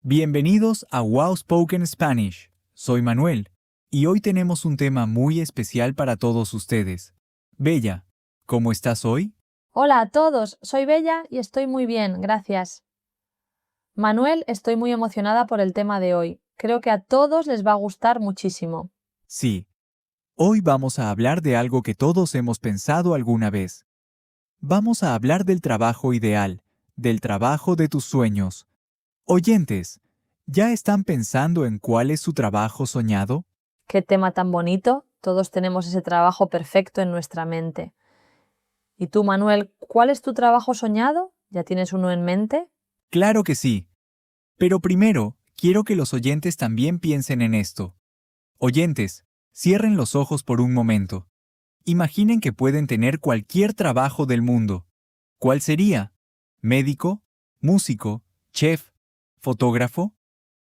Bienvenidos a Wow Spoken Spanish. Soy Manuel y hoy tenemos un tema muy especial para todos ustedes. Bella, ¿cómo estás hoy? Hola a todos, soy Bella y estoy muy bien, gracias. Manuel, estoy muy emocionada por el tema de hoy. Creo que a todos les va a gustar muchísimo. Sí. Hoy vamos a hablar de algo que todos hemos pensado alguna vez. Vamos a hablar del trabajo ideal, del trabajo de tus sueños. Oyentes, ¿ya están pensando en cuál es su trabajo soñado? Qué tema tan bonito. Todos tenemos ese trabajo perfecto en nuestra mente. ¿Y tú, Manuel, cuál es tu trabajo soñado? ¿Ya tienes uno en mente? Claro que sí. Pero primero, quiero que los oyentes también piensen en esto. Oyentes, cierren los ojos por un momento. Imaginen que pueden tener cualquier trabajo del mundo. ¿Cuál sería? ¿Médico? ¿Músico? ¿Chef? ¿Fotógrafo?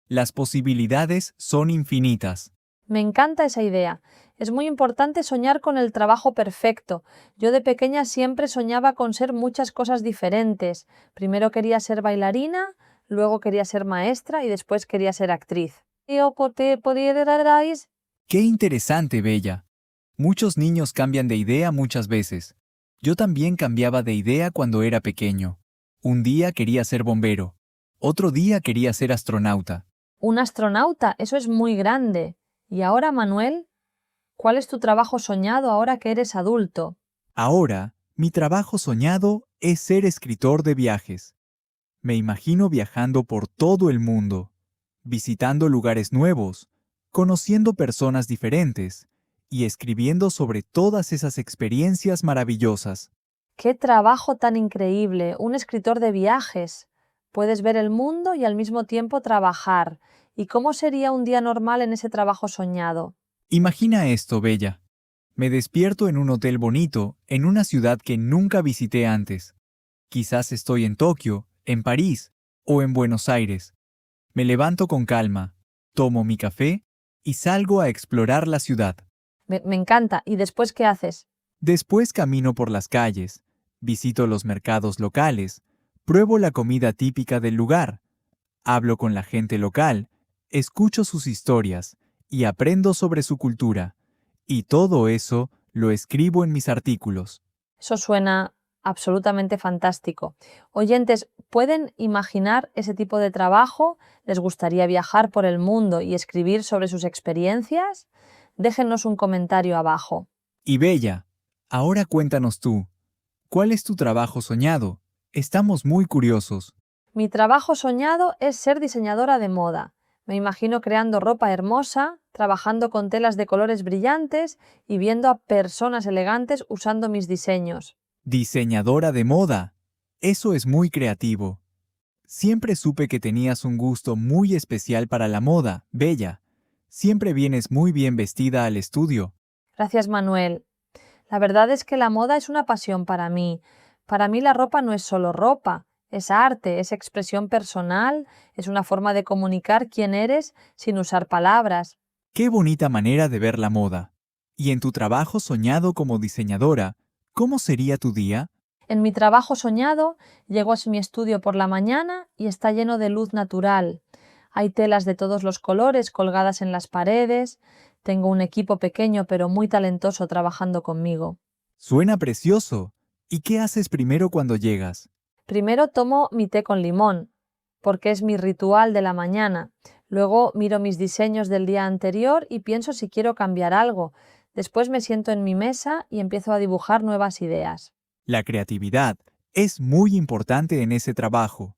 Las posibilidades son infinitas. Me encanta esa idea. Es muy importante soñar con el trabajo perfecto. Yo de pequeña siempre soñaba con ser muchas cosas diferentes. Primero quería ser bailarina, luego quería ser maestra y después quería ser actriz. ¡Qué interesante, Bella! Muchos niños cambian de idea muchas veces. Yo también cambiaba de idea cuando era pequeño. Un día quería ser bombero. Otro día quería ser astronauta. Un astronauta, eso es muy grande. Y ahora, Manuel, ¿cuál es tu trabajo soñado ahora que eres adulto? Ahora, mi trabajo soñado es ser escritor de viajes. Me imagino viajando por todo el mundo, visitando lugares nuevos, conociendo personas diferentes y escribiendo sobre todas esas experiencias maravillosas. ¡Qué trabajo tan increíble! Un escritor de viajes. Puedes ver el mundo y al mismo tiempo trabajar. ¿Y cómo sería un día normal en ese trabajo soñado? Imagina esto, Bella. Me despierto en un hotel bonito, en una ciudad que nunca visité antes. Quizás estoy en Tokio, en París o en Buenos Aires. Me levanto con calma, tomo mi café y salgo a explorar la ciudad. Me encanta. ¿Y después qué haces? Después camino por las calles, visito los mercados locales, pruebo la comida típica del lugar, hablo con la gente local, escucho sus historias y aprendo sobre su cultura. Y todo eso lo escribo en mis artículos. Eso suena absolutamente fantástico. Oyentes, ¿pueden imaginar ese tipo de trabajo? ¿Les gustaría viajar por el mundo y escribir sobre sus experiencias? Déjennos un comentario abajo. Y Bella, ahora cuéntanos tú, ¿cuál es tu trabajo soñado? Estamos muy curiosos. Mi trabajo soñado es ser diseñadora de moda. Me imagino creando ropa hermosa, trabajando con telas de colores brillantes y viendo a personas elegantes usando mis diseños. Diseñadora de moda. Eso es muy creativo. Siempre supe que tenías un gusto muy especial para la moda, Bella. Siempre vienes muy bien vestida al estudio. Gracias, Manuel. La verdad es que la moda es una pasión para mí. Para mí la ropa no es solo ropa, es arte, es expresión personal, es una forma de comunicar quién eres sin usar palabras. Qué bonita manera de ver la moda. Y en tu trabajo soñado como diseñadora, ¿cómo sería tu día? En mi trabajo soñado, llego a mi estudio por la mañana y está lleno de luz natural. Hay telas de todos los colores colgadas en las paredes. Tengo un equipo pequeño pero muy talentoso trabajando conmigo. Suena precioso. ¿Y qué haces primero cuando llegas? Primero tomo mi té con limón, porque es mi ritual de la mañana. Luego miro mis diseños del día anterior y pienso si quiero cambiar algo. Después me siento en mi mesa y empiezo a dibujar nuevas ideas. La creatividad es muy importante en ese trabajo.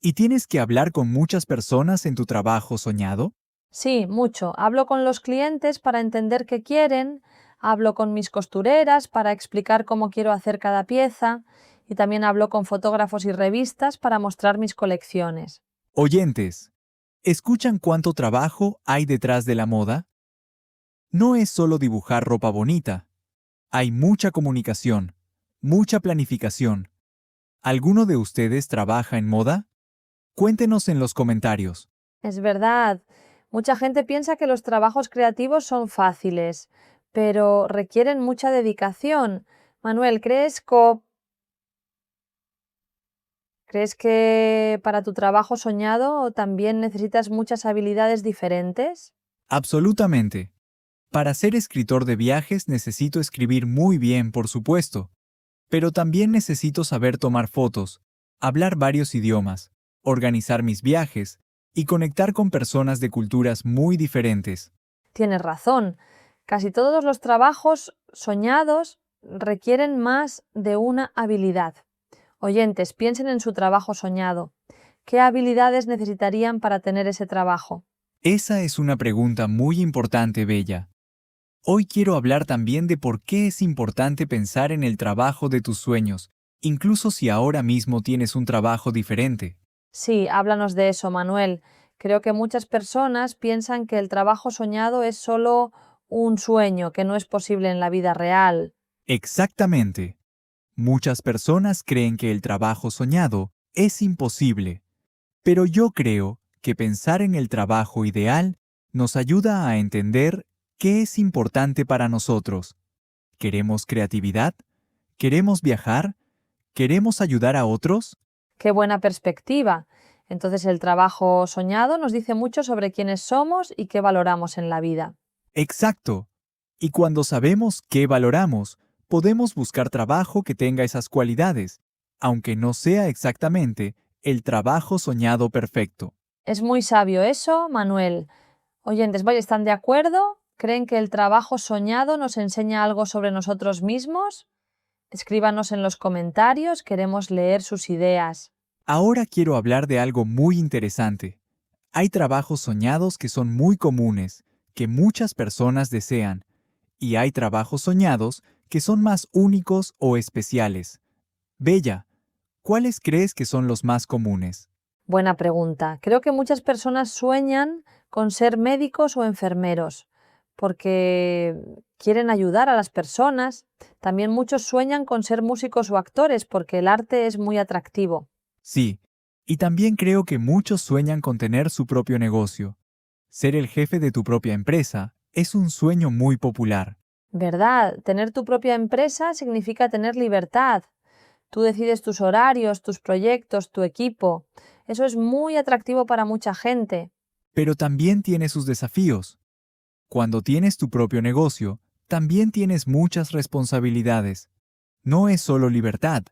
¿Y tienes que hablar con muchas personas en tu trabajo soñado? Sí, mucho. Hablo con los clientes para entender qué quieren, hablo con mis costureras para explicar cómo quiero hacer cada pieza y también hablo con fotógrafos y revistas para mostrar mis colecciones. Oyentes, ¿escuchan cuánto trabajo hay detrás de la moda? No es solo dibujar ropa bonita. Hay mucha comunicación, mucha planificación. ¿Alguno de ustedes trabaja en moda? Cuéntenos en los comentarios. Es verdad, mucha gente piensa que los trabajos creativos son fáciles, pero requieren mucha dedicación. Manuel, ¿Crees que para tu trabajo soñado también necesitas muchas habilidades diferentes? Absolutamente. Para ser escritor de viajes necesito escribir muy bien, por supuesto, pero también necesito saber tomar fotos, hablar varios idiomas, organizar mis viajes y conectar con personas de culturas muy diferentes. Tienes razón. Casi todos los trabajos soñados requieren más de una habilidad. Oyentes, piensen en su trabajo soñado. ¿Qué habilidades necesitarían para tener ese trabajo? Esa es una pregunta muy importante, Bella. Hoy quiero hablar también de por qué es importante pensar en el trabajo de tus sueños, incluso si ahora mismo tienes un trabajo diferente. Sí, háblanos de eso, Manuel. Creo que muchas personas piensan que el trabajo soñado es solo un sueño, que no es posible en la vida real. Exactamente. Muchas personas creen que el trabajo soñado es imposible, pero yo creo que pensar en el trabajo ideal nos ayuda a entender qué es importante para nosotros. ¿Queremos creatividad? ¿Queremos viajar? ¿Queremos ayudar a otros? Qué buena perspectiva. Entonces el trabajo soñado nos dice mucho sobre quiénes somos y qué valoramos en la vida. Exacto. Y cuando sabemos qué valoramos, podemos buscar trabajo que tenga esas cualidades, aunque no sea exactamente el trabajo soñado perfecto. Es muy sabio eso, Manuel. Oyentes, vaya, ¿están de acuerdo? ¿Creen que el trabajo soñado nos enseña algo sobre nosotros mismos? Escríbanos en los comentarios, queremos leer sus ideas. Ahora quiero hablar de algo muy interesante. Hay trabajos soñados que son muy comunes, que muchas personas desean, y hay trabajos soñados que son más únicos o especiales. Bella, ¿cuáles crees que son los más comunes? Buena pregunta. Creo que muchas personas sueñan con ser médicos o enfermeros porque quieren ayudar a las personas. También muchos sueñan con ser músicos o actores porque el arte es muy atractivo. Sí, y también creo que muchos sueñan con tener su propio negocio. Ser el jefe de tu propia empresa es un sueño muy popular. ¿Verdad? Tener tu propia empresa significa tener libertad. Tú decides tus horarios, tus proyectos, tu equipo. Eso es muy atractivo para mucha gente. Pero también tiene sus desafíos. Cuando tienes tu propio negocio, también tienes muchas responsabilidades. No es solo libertad,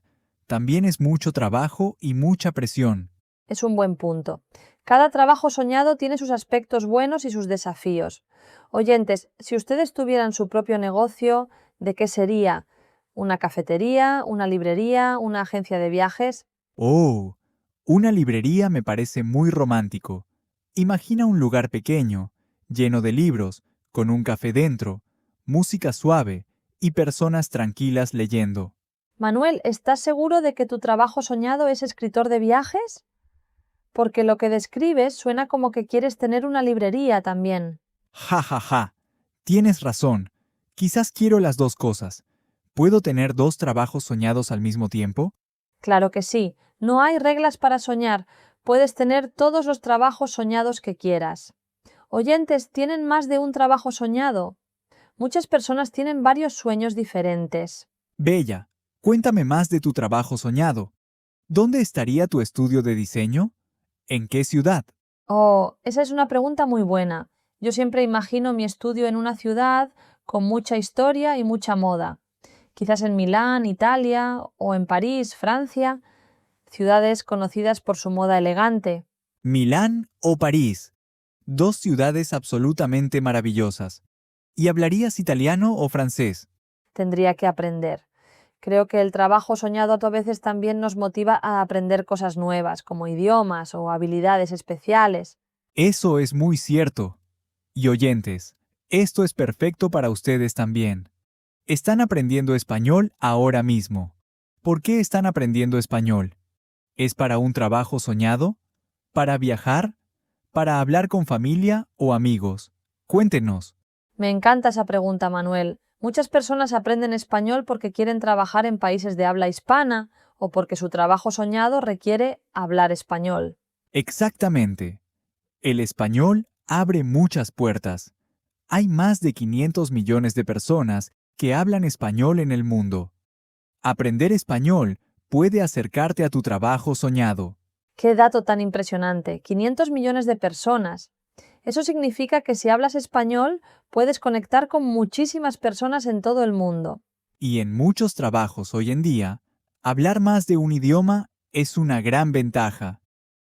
también es mucho trabajo y mucha presión. Es un buen punto. Cada trabajo soñado tiene sus aspectos buenos y sus desafíos. Oyentes, si ustedes tuvieran su propio negocio, ¿de qué sería? ¿Una cafetería, una librería, una agencia de viajes? Oh, una librería me parece muy romántico. Imagina un lugar pequeño, lleno de libros, con un café dentro, música suave y personas tranquilas leyendo. Manuel, ¿estás seguro de que tu trabajo soñado es escritor de viajes? Porque lo que describes suena como que quieres tener una librería también. Ja, ja, ja. Tienes razón. Quizás quiero las dos cosas. ¿Puedo tener dos trabajos soñados al mismo tiempo? Claro que sí, no hay reglas para soñar. Puedes tener todos los trabajos soñados que quieras. Oyentes, ¿tienen más de un trabajo soñado? Muchas personas tienen varios sueños diferentes. Bella, cuéntame más de tu trabajo soñado. ¿Dónde estaría tu estudio de diseño? ¿En qué ciudad? Oh, esa es una pregunta muy buena. Yo siempre imagino mi estudio en una ciudad con mucha historia y mucha moda. Quizás en Milán, Italia, o en París, Francia, ciudades conocidas por su moda elegante. Milán o París. Dos ciudades absolutamente maravillosas. ¿Y hablarías italiano o francés? Tendría que aprender. Creo que el trabajo soñado a veces también nos motiva a aprender cosas nuevas, como idiomas o habilidades especiales. Eso es muy cierto. Y oyentes, esto es perfecto para ustedes también. Están aprendiendo español ahora mismo. ¿Por qué están aprendiendo español? ¿Es para un trabajo soñado? ¿Para viajar? ¿Para hablar con familia o amigos? Cuéntenos. Me encanta esa pregunta, Manuel. Muchas personas aprenden español porque quieren trabajar en países de habla hispana o porque su trabajo soñado requiere hablar español. Exactamente. El español abre muchas puertas. Hay más de 500 millones de personas que hablan español en el mundo. Aprender español puede acercarte a tu trabajo soñado. Qué dato tan impresionante. 500 millones de personas. Eso significa que si hablas español, puedes conectar con muchísimas personas en todo el mundo. Y en muchos trabajos hoy en día, hablar más de un idioma es una gran ventaja.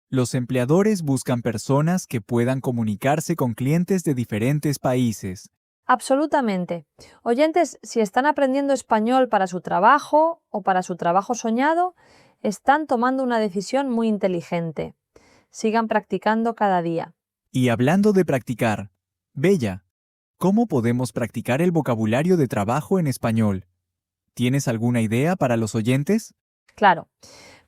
Los empleadores buscan personas que puedan comunicarse con clientes de diferentes países. Absolutamente. Oyentes, si están aprendiendo español para su trabajo o para su trabajo soñado, están tomando una decisión muy inteligente. Sigan practicando cada día. Y hablando de practicar, Bella, ¿cómo podemos practicar el vocabulario de trabajo en español? ¿Tienes alguna idea para los oyentes? Claro.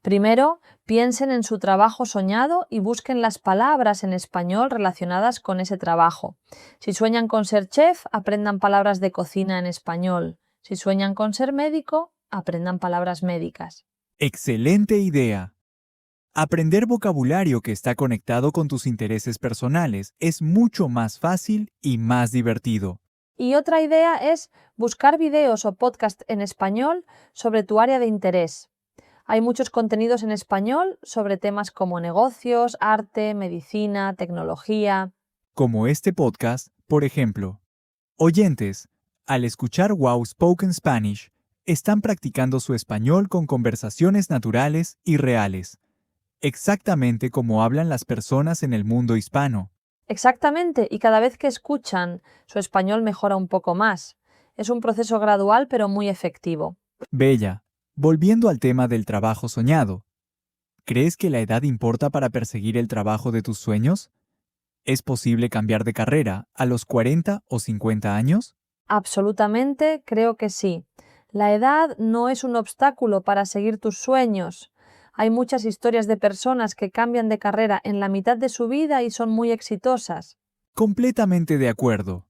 Primero, piensen en su trabajo soñado y busquen las palabras en español relacionadas con ese trabajo. Si sueñan con ser chef, aprendan palabras de cocina en español. Si sueñan con ser médico, aprendan palabras médicas. ¡Excelente idea! Aprender vocabulario que está conectado con tus intereses personales es mucho más fácil y más divertido. Y otra idea es buscar videos o podcasts en español sobre tu área de interés. Hay muchos contenidos en español sobre temas como negocios, arte, medicina, tecnología. Como este podcast, por ejemplo. Oyentes, al escuchar Wow Spoken Spanish, están practicando su español con conversaciones naturales y reales, exactamente como hablan las personas en el mundo hispano. Exactamente, y cada vez que escuchan, su español mejora un poco más. Es un proceso gradual pero muy efectivo. Bella, volviendo al tema del trabajo soñado, ¿crees que la edad importa para perseguir el trabajo de tus sueños? ¿Es posible cambiar de carrera a los 40 o 50 años? Absolutamente, creo que sí. La edad no es un obstáculo para seguir tus sueños. Hay muchas historias de personas que cambian de carrera en la mitad de su vida y son muy exitosas. Completamente de acuerdo.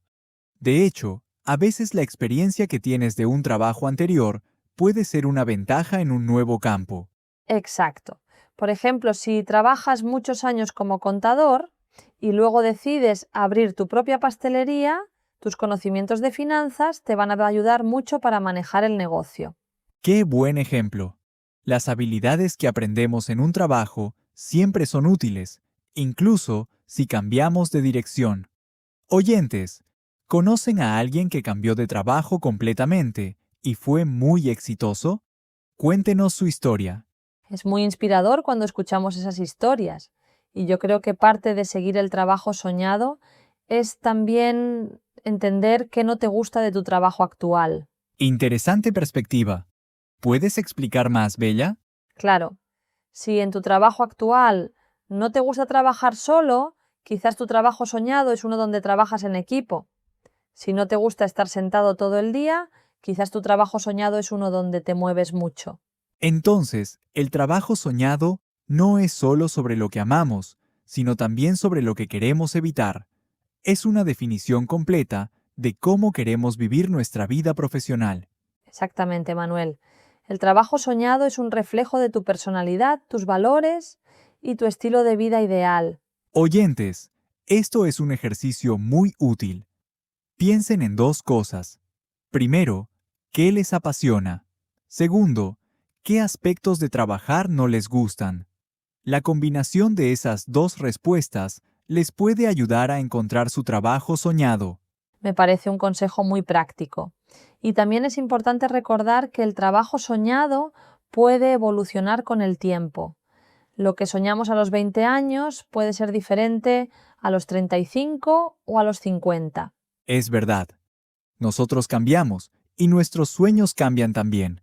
De hecho, a veces la experiencia que tienes de un trabajo anterior puede ser una ventaja en un nuevo campo. Exacto. Por ejemplo, si trabajas muchos años como contador y luego decides abrir tu propia pastelería, tus conocimientos de finanzas te van a ayudar mucho para manejar el negocio. ¡Qué buen ejemplo! Las habilidades que aprendemos en un trabajo siempre son útiles, incluso si cambiamos de dirección. Oyentes, ¿conocen a alguien que cambió de trabajo completamente y fue muy exitoso? Cuéntenos su historia. Es muy inspirador cuando escuchamos esas historias. Y yo creo que parte de seguir el trabajo soñado es también entender qué no te gusta de tu trabajo actual. Interesante perspectiva. ¿Puedes explicar más, Bella? Claro, si en tu trabajo actual no te gusta trabajar solo, quizás tu trabajo soñado es uno donde trabajas en equipo. Si no te gusta estar sentado todo el día, quizás tu trabajo soñado es uno donde te mueves mucho. Entonces, el trabajo soñado no es solo sobre lo que amamos, sino también sobre lo que queremos evitar. Es una definición completa de cómo queremos vivir nuestra vida profesional. Exactamente, Manuel. El trabajo soñado es un reflejo de tu personalidad, tus valores y tu estilo de vida ideal. Oyentes, esto es un ejercicio muy útil. Piensen en dos cosas. Primero, ¿qué les apasiona? Segundo, ¿qué aspectos de trabajar no les gustan? La combinación de esas dos respuestas les puede ayudar a encontrar su trabajo soñado. Me parece un consejo muy práctico. Y también es importante recordar que el trabajo soñado puede evolucionar con el tiempo. Lo que soñamos a los 20 años puede ser diferente a los 35 o a los 50. Es verdad. Nosotros cambiamos y nuestros sueños cambian también.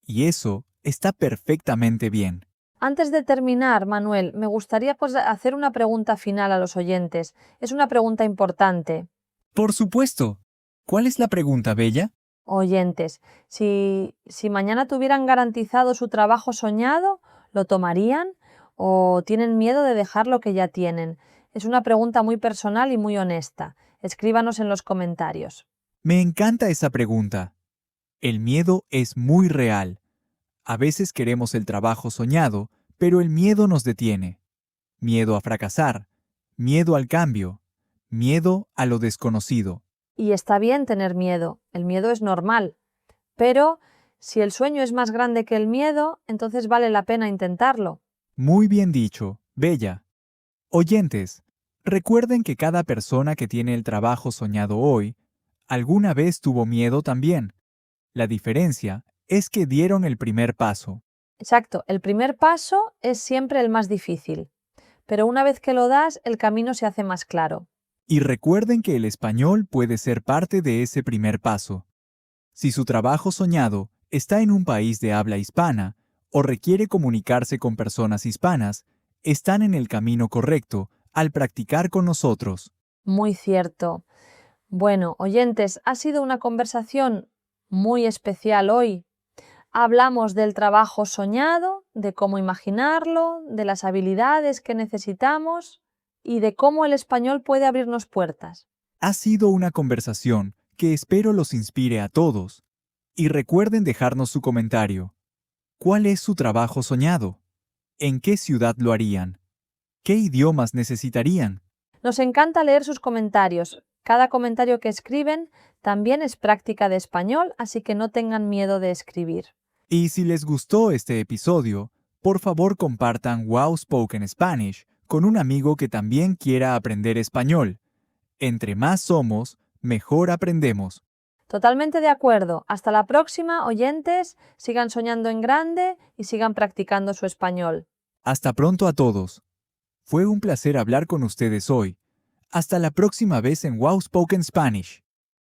Y eso está perfectamente bien. Antes de terminar, Manuel, me gustaría hacer una pregunta final a los oyentes. Es una pregunta importante. Por supuesto. ¿Cuál es la pregunta, Bella? Oyentes, si mañana tuvieran garantizado su trabajo soñado, ¿lo tomarían o tienen miedo de dejar lo que ya tienen? Es una pregunta muy personal y muy honesta. Escríbanos en los comentarios. Me encanta esa pregunta. El miedo es muy real. A veces queremos el trabajo soñado, pero el miedo nos detiene. Miedo a fracasar, miedo al cambio, miedo a lo desconocido. Y está bien tener miedo, el miedo es normal, pero Si el sueño es más grande que el miedo, entonces vale la pena intentarlo. Muy bien dicho, Bella. Oyentes, recuerden que cada persona que tiene el trabajo soñado hoy, alguna vez tuvo miedo también. La diferencia es que dieron el primer paso. Exacto, el primer paso es siempre el más difícil, pero una vez que lo das, el camino se hace más claro. Y recuerden que el español puede ser parte de ese primer paso. Si su trabajo soñado está en un país de habla hispana o requiere comunicarse con personas hispanas, están en el camino correcto al practicar con nosotros. Muy cierto. Bueno, oyentes, ha sido una conversación muy especial hoy. Hablamos del trabajo soñado, de cómo imaginarlo, de las habilidades que necesitamos y de cómo el español puede abrirnos puertas. Ha sido una conversación que espero los inspire a todos. Y recuerden dejarnos su comentario. ¿Cuál es su trabajo soñado? ¿En qué ciudad lo harían? ¿Qué idiomas necesitarían? Nos encanta leer sus comentarios. Cada comentario que escriben también es práctica de español, así que no tengan miedo de escribir. Y si les gustó este episodio, por favor compartan Wow Spoken Spanish con un amigo que también quiera aprender español. Entre más somos, mejor aprendemos. Totalmente de acuerdo. Hasta la próxima, oyentes. Sigan soñando en grande y sigan practicando su español. Hasta pronto a todos. Fue un placer hablar con ustedes hoy. Hasta la próxima vez en Wow Spoken Spanish.